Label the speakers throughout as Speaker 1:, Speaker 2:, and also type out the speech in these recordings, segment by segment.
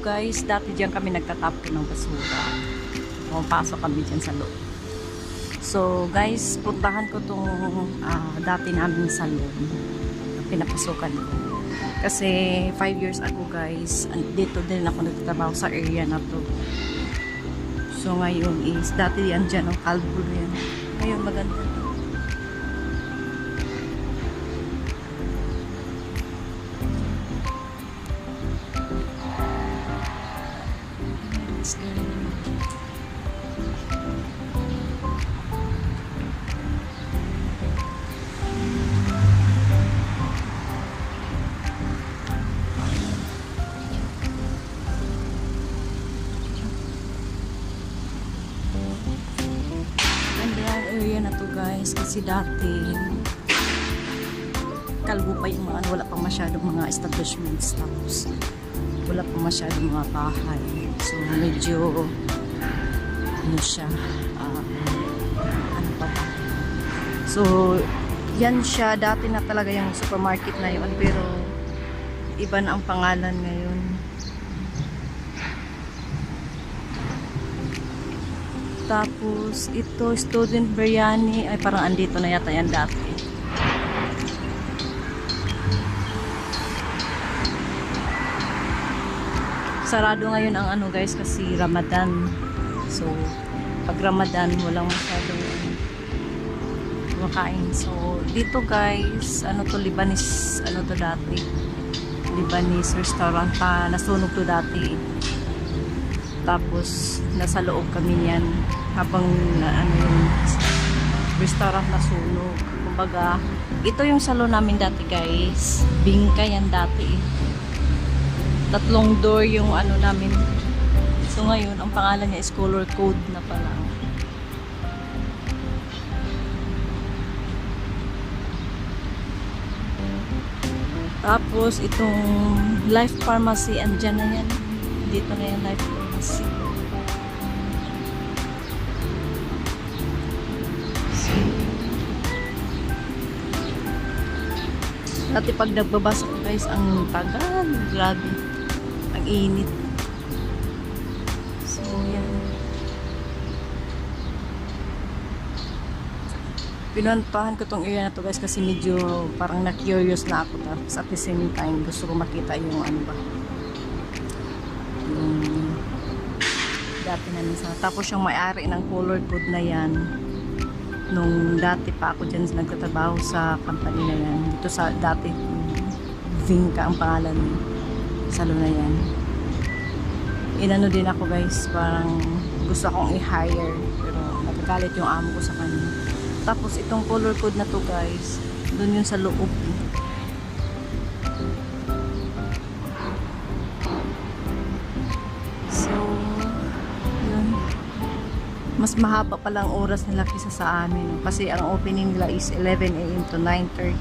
Speaker 1: guys, dati diyan kami nagtatapon ng basura. Pumapasok kami diyan sa loob. So guys, puntahan ko tong dati naming salon. Pinapasukan ko. Kasi 5 years ago guys, dito din ako nagtatrabaho sa area na to. So ngayon is, dati yan dyan, ang kalbo yan. Ngayon maganda na. Area na to guys, kasi dati kalbo pa yung mga, wala pa masyadong mga establishments, tapos wala pa masyadong mga bahay, so medyo ano siya, ano pa ba, so yan siya, dati na talaga yung supermarket na yun, pero iba na ang pangalan ngayon. Tapos, ito, student biryani. Ay, parang andito na yata yan dati. Sarado ngayon ang ano guys, kasi Ramadan. So, pag Ramadan, walang masyadong kumakain. So, dito guys, ano to, Lebanese, ano to dati? Lebanese restaurant pa. Nasunog to dati. Tapos, nasa loob kami niyan habang ano yung restaurant na sunog. Kumbaga, ito yung salon namin dati guys. Bingka yan dati. 3 door yung ano namin. So ngayon, ang pangalan niya is Color Code na pala. Tapos, itong Life Pharmacy, andyan na yan. Dito na yung Life Pharmacy. Dati pag nagbabasa ko guys, ang tagal, grabe, ang init. So yan, pinuntahan ko tong area na to guys, kasi medyo parang na-curious na ako, tapos at the same time gusto ko makita yung ano ba, yung dati na nisa. Tapos yung may-ari ng Color Code na yan, nung dati pa ako dyan nagtatrabaho sa company na yan, dito sa dati Vinca ang pangalan ng salon na yan. Inano din ako guys, parang gusto akong i-hire, pero nagagalit yung amo ko sa kanya. Tapos itong Color Code na to guys, dun yun sa loob. Mas mahaba palang oras nila kisa sa amin. Kasi ang opening nila is 11 AM to 9:30.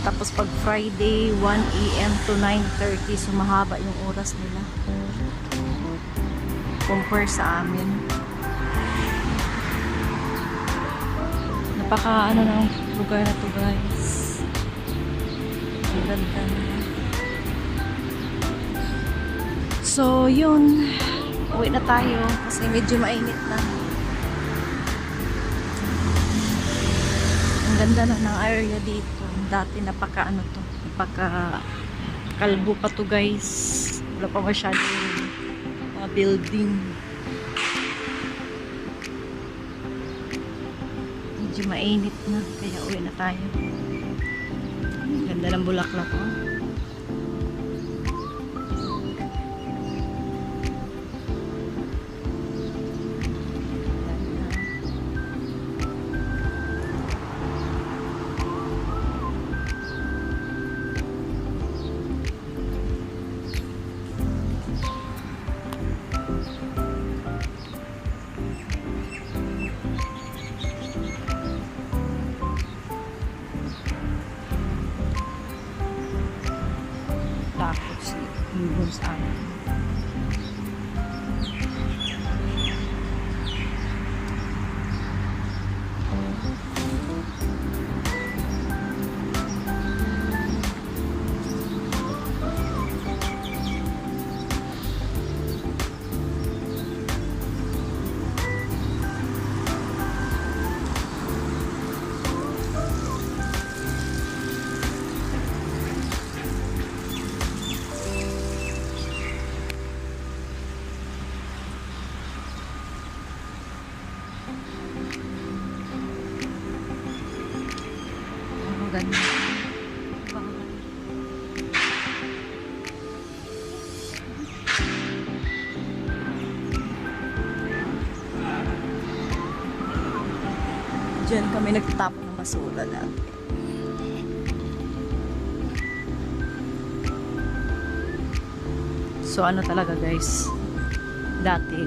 Speaker 1: Tapos pag Friday, 1 AM to 9:30. So mahaba yung oras nila. Compare sa amin. Napaka ano ng lugar na to guys. Ang ganda na. So yun. Uwi na tayo kasi medyo mainit na. Ang ganda na ng area dito. Dati napaka ano to, napaka kalbo pa to guys. Wala pa masyadong mga building. Medyo mainit na, kaya uwi na tayo. Ang ganda ng bulaklak ko. ganyan. Diyan kami nagtatapon ng basura dati. So ano talaga guys, dati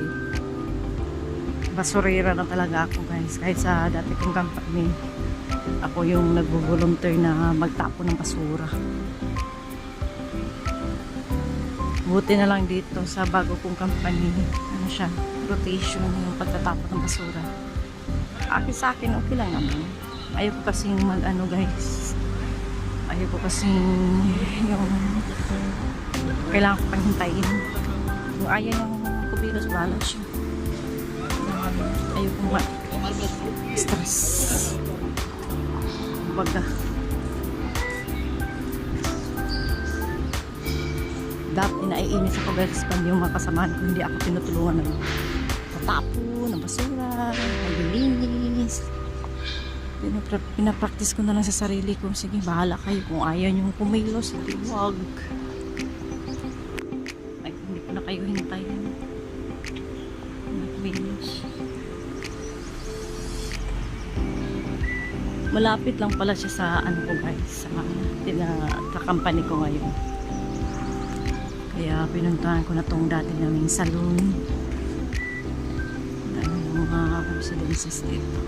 Speaker 1: basurera na talaga ako guys. Kahit sa dati kong company, ako yung nagvo-volunteer na magtapon ng basura. Buti na lang dito sa bago kong company, ano siya, rotation yung pagtatapon ng basura. Sa akin okay lang naman. Ayoko kasing mag-ano guys. Ayoko kasing yung kailangan ko pang hintayin. Yung ayaw yung kubilos bahala siya. Ayoko ma-stress. Baga. Dati naiinis ako guys pag yung mga kasamahan ko hindi ako tinutulungan ng tatapo, ng basura, naglilinis. Pinapractice ko na lang sa sarili ko. Sige, bahala kayo. Kung ayaw nyo kumilos, hindi wag. Ay, hindi ko na kayo hintayin. Naglinis. Malapit lang pala siya sa ano ko guys, sa company ko ngayon. Kaya pinuntahan ko na tong dati naming salon. Dami ng mga residences dito.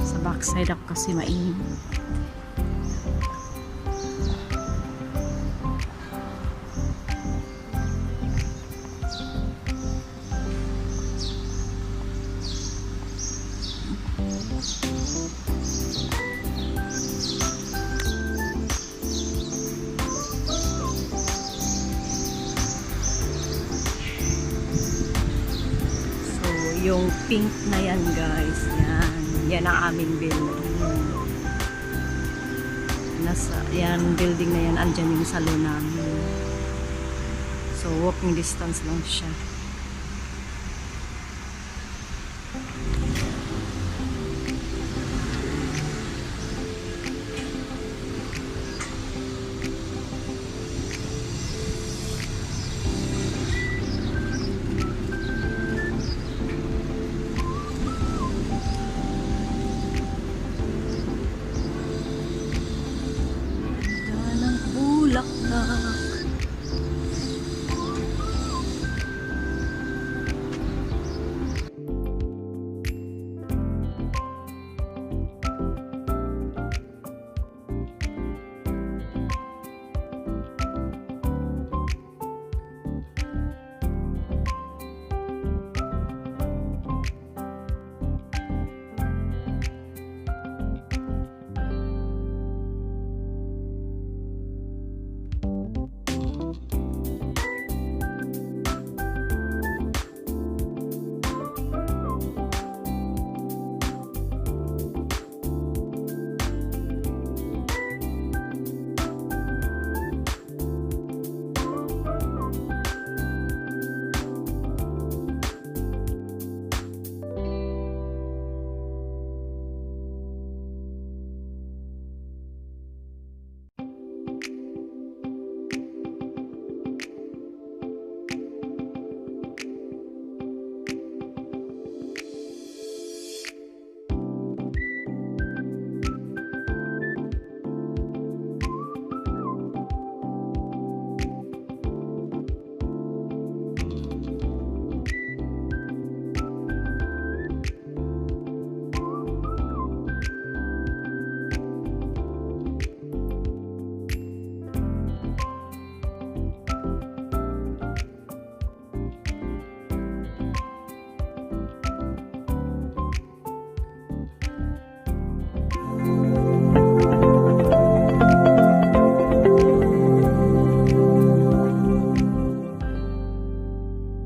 Speaker 1: Sa backside ako kasi mainit. Yung pink na yan guys, yan ang aming building. Yan building na yan, andyan yung salon namin. So walking distance lang siya.